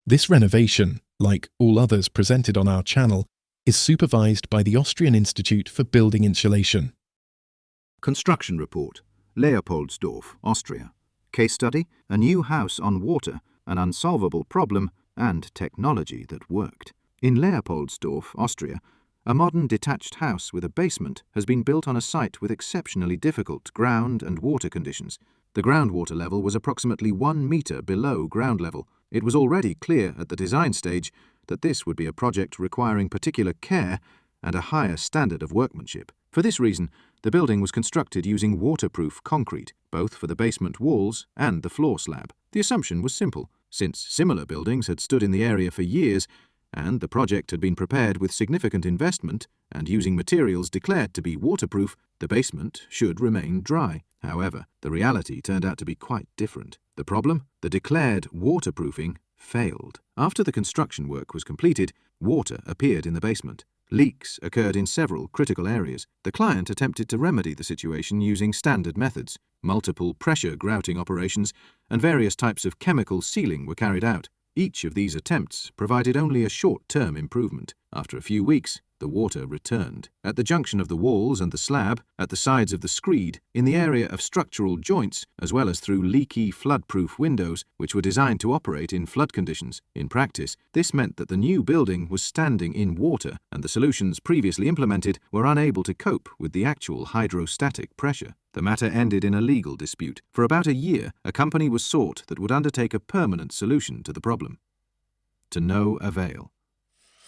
This renovation, like all others presented on our channel, is supervised by the Austrian Institute for Building Insulation. Construction report, Leopoldsdorf, Austria. Case study, a new house on water, an unsolvable problem, and technology that worked. In Leopoldsdorf, Austria, a modern detached house with a basement has been built on a site with exceptionally difficult ground and water conditions. The groundwater level was approximately 1 meter below ground level. It was already clear at the design stage that this would be a project requiring particular care and a higher standard of workmanship. For this reason, the building was constructed using waterproof concrete, both for the basement walls and the floor slab. The assumption was simple. Since similar buildings had stood in the area for years, and the project had been prepared with significant investment and using materials declared to be waterproof, the basement should remain dry. However, the reality turned out to be quite different. The problem? The declared waterproofing failed. After the construction work was completed, water appeared in the basement. Leaks occurred in several critical areas. The client attempted to remedy the situation using standard methods. Multiple pressure grouting operations and various types of chemical sealing were carried out. Each of these attempts provided only a short-term improvement. After a few weeks, the water returned. At the junction of the walls and the slab, at the sides of the screed, in the area of structural joints, as well as through leaky flood-proof windows, which were designed to operate in flood conditions. In practice, this meant that the new building was standing in water, and the solutions previously implemented were unable to cope with the actual hydrostatic pressure. The matter ended in a legal dispute. For about a year, a company was sought that would undertake a permanent solution to the problem. To no avail.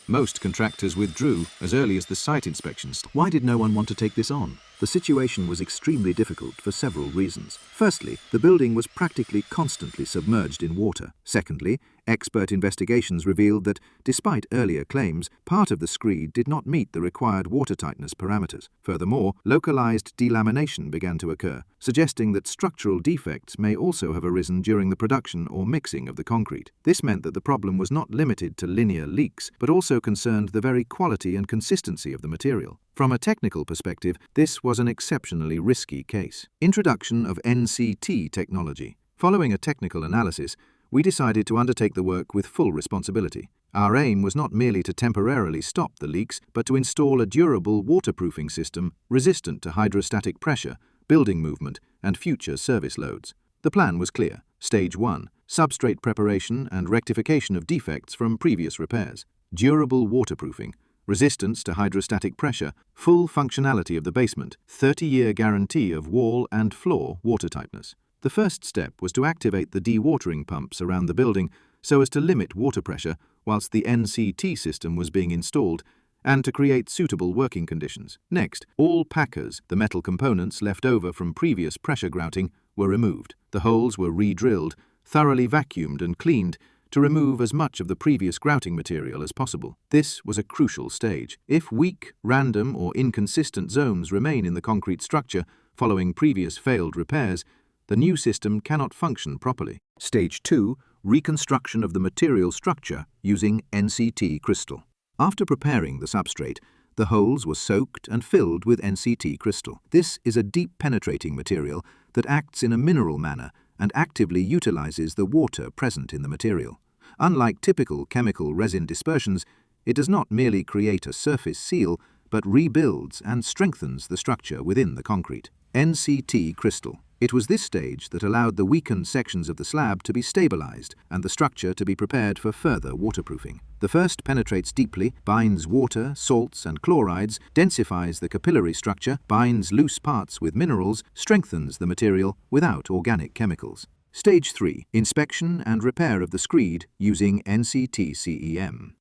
Most contractors withdrew as early as the site inspections. Why did no one want to take this on? The situation was extremely difficult for several reasons. Firstly, the building was practically constantly submerged in water. Secondly, expert investigations revealed that, despite earlier claims, part of the screed did not meet the required water tightness parameters. Furthermore, localized delamination began to occur, suggesting that structural defects may also have arisen during the production or mixing of the concrete. This meant that the problem was not limited to linear leaks, but also concerned the very quality and consistency of the material. From a technical perspective, this was an exceptionally risky case. Introduction of NCT technology. Following a technical analysis, we decided to undertake the work with full responsibility. Our aim was not merely to temporarily stop the leaks, but to install a durable waterproofing system resistant to hydrostatic pressure, building movement, and future service loads. The plan was clear. Stage 1. Substrate preparation and rectification of defects from previous repairs. Durable waterproofing. Resistance to hydrostatic pressure, full functionality of the basement, 30-year guarantee of wall and floor watertightness. The first step was to activate the dewatering pumps around the building so as to limit water pressure whilst the NCT system was being installed and to create suitable working conditions. Next, all packers, the metal components left over from previous pressure grouting, were removed. The holes were re-drilled, thoroughly vacuumed and cleaned, to remove as much of the previous grouting material as possible. This was a crucial stage. If weak, random, or inconsistent zones remain in the concrete structure following previous failed repairs, the new system cannot function properly. Stage 2. Reconstruction of the material structure using NCT crystal. After preparing the substrate, the holes were soaked and filled with NCT crystal. This is a deep penetrating material that acts in a mineral manner and actively utilizes the water present in the material. Unlike typical chemical resin dispersions, it does not merely create a surface seal, but rebuilds and strengthens the structure within the concrete. NCT crystal. It was this stage that allowed the weakened sections of the slab to be stabilized and the structure to be prepared for further waterproofing. The first penetrates deeply, binds water, salts, and chlorides, densifies the capillary structure, binds loose parts with minerals, strengthens the material without organic chemicals. Stage 3. Inspection and repair of the screed using NCT CEM.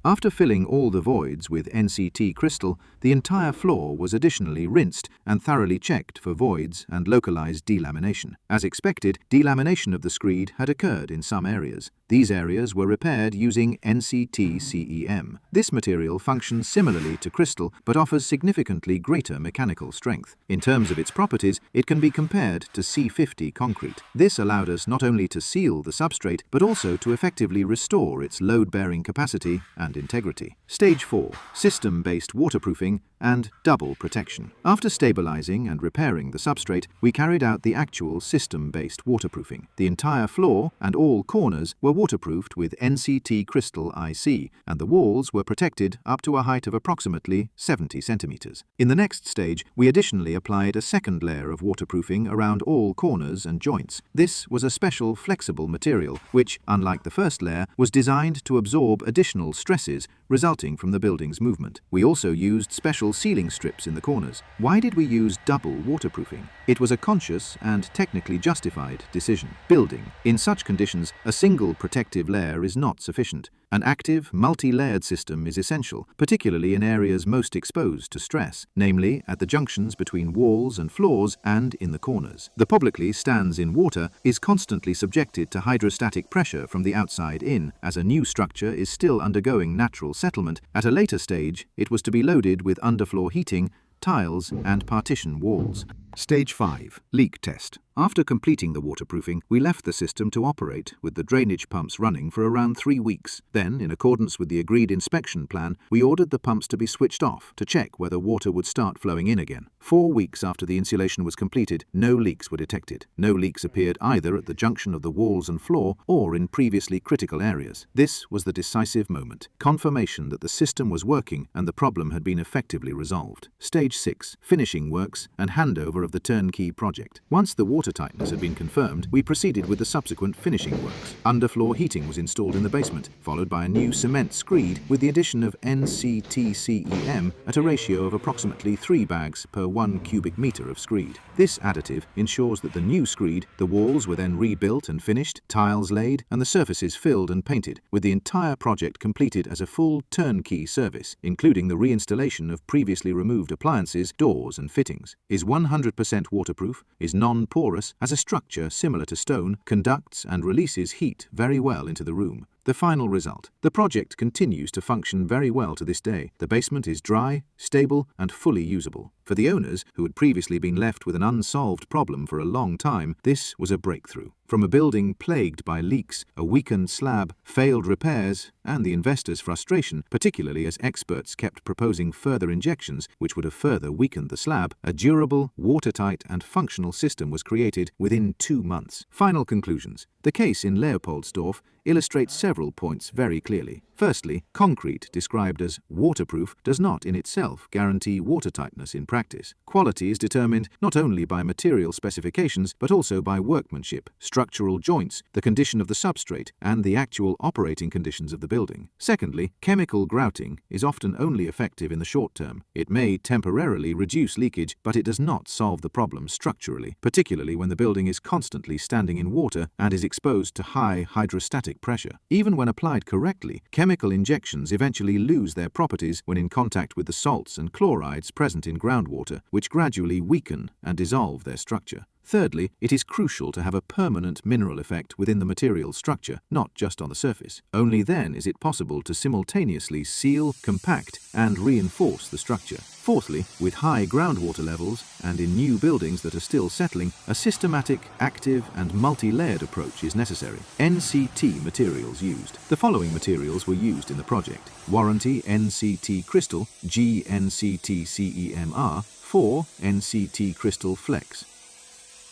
After filling all the voids with NCT crystal, the entire floor was additionally rinsed and thoroughly checked for voids and localized delamination. As expected, delamination of the screed had occurred in some areas. These areas were repaired using NCT CEM. This material functions similarly to crystal but offers significantly greater mechanical strength. In terms of its properties, it can be compared to C50 concrete. This allowed us not only to seal the substrate but also to effectively restore its load-bearing capacity and integrity. Stage 4. System-based waterproofing and double protection. After stabilizing and repairing the substrate, we carried out the actual system-based waterproofing. The entire floor and all corners were waterproofed with NCT crystal IC, and the walls were protected up to a height of approximately 70 centimeters. In the next stage, we additionally applied a second layer of waterproofing around all corners and joints. This was a special flexible material which, unlike the first layer, was designed to absorb additional stresses resulting from the building's movement. We also used special sealing strips in the corners. Why did we use double waterproofing? It was a conscious and technically justified decision. Building. In such conditions, a single protective layer is not sufficient. An active, multi-layered system is essential, particularly in areas most exposed to stress, namely at the junctions between walls and floors and in the corners. The publicly stands in water is constantly subjected to hydrostatic pressure from the outside in, as a new structure is still undergoing natural settlement. At a later stage, it was to be loaded with underfloor heating, tiles, and partition walls. Stage 5. Leak test. After completing the waterproofing, we left the system to operate with the drainage pumps running for around 3 weeks. Then, in accordance with the agreed inspection plan, we ordered the pumps to be switched off to check whether water would start flowing in again. 4 weeks after the insulation was completed, no leaks were detected. No leaks appeared either at the junction of the walls and floor or in previously critical areas. This was the decisive moment. Confirmation that the system was working and the problem had been effectively resolved. Stage 6. Finishing works and handover of the turnkey project. Once the water tightness had been confirmed, we proceeded with the subsequent finishing works. Underfloor heating was installed in the basement, followed by a new cement screed with the addition of NCT CEM at a ratio of approximately 3 bags per 1 cubic meter of screed. This additive ensures that the new screed, the walls were then rebuilt and finished, tiles laid, and the surfaces filled and painted, with the entire project completed as a full turnkey service, including the reinstallation of previously removed appliances, doors, and fittings. Is 100% waterproof, is non-porous, has a structure similar to stone, conducts and releases heat very well into the room. The final result. The project continues to function very well to this day. The basement is dry, stable, and fully usable. For the owners, who had previously been left with an unsolved problem for a long time, this was a breakthrough. From a building plagued by leaks, a weakened slab, failed repairs, and the investors' frustration, particularly as experts kept proposing further injections which would have further weakened the slab, a durable, watertight, and functional system was created within 2 months. Final conclusions. The case in Leopoldsdorf illustrates several points very clearly. Firstly, concrete, described as waterproof, does not in itself guarantee watertightness in practice. Quality is determined not only by material specifications, but also by workmanship, structural joints, the condition of the substrate, and the actual operating conditions of the building. Secondly, chemical grouting is often only effective in the short term. It may temporarily reduce leakage, but it does not solve the problem structurally, particularly when the building is constantly standing in water and is exposed to high hydrostatic pressure. Even when applied correctly, chemical injections eventually lose their properties when in contact with the salts and chlorides present in groundwater, which gradually weaken and dissolve their structure. Thirdly, it is crucial to have a permanent mineral effect within the material structure, not just on the surface. Only then is it possible to simultaneously seal, compact, and reinforce the structure. Fourthly, with high groundwater levels and in new buildings that are still settling, a systematic, active, and multi-layered approach is necessary. NCT materials used. The following materials were used in the project: warranty NCT crystal, GNCT CEMR, 4 NCT crystal flex.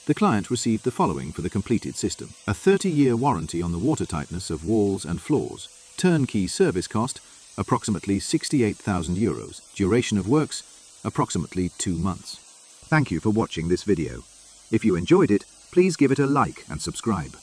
The client received the following for the completed system: a 30-year warranty on the watertightness of walls and floors, turnkey service cost, approximately €68,000, duration of works, approximately 2 months. Thank you for watching this video. If you enjoyed it, please give it a like and subscribe.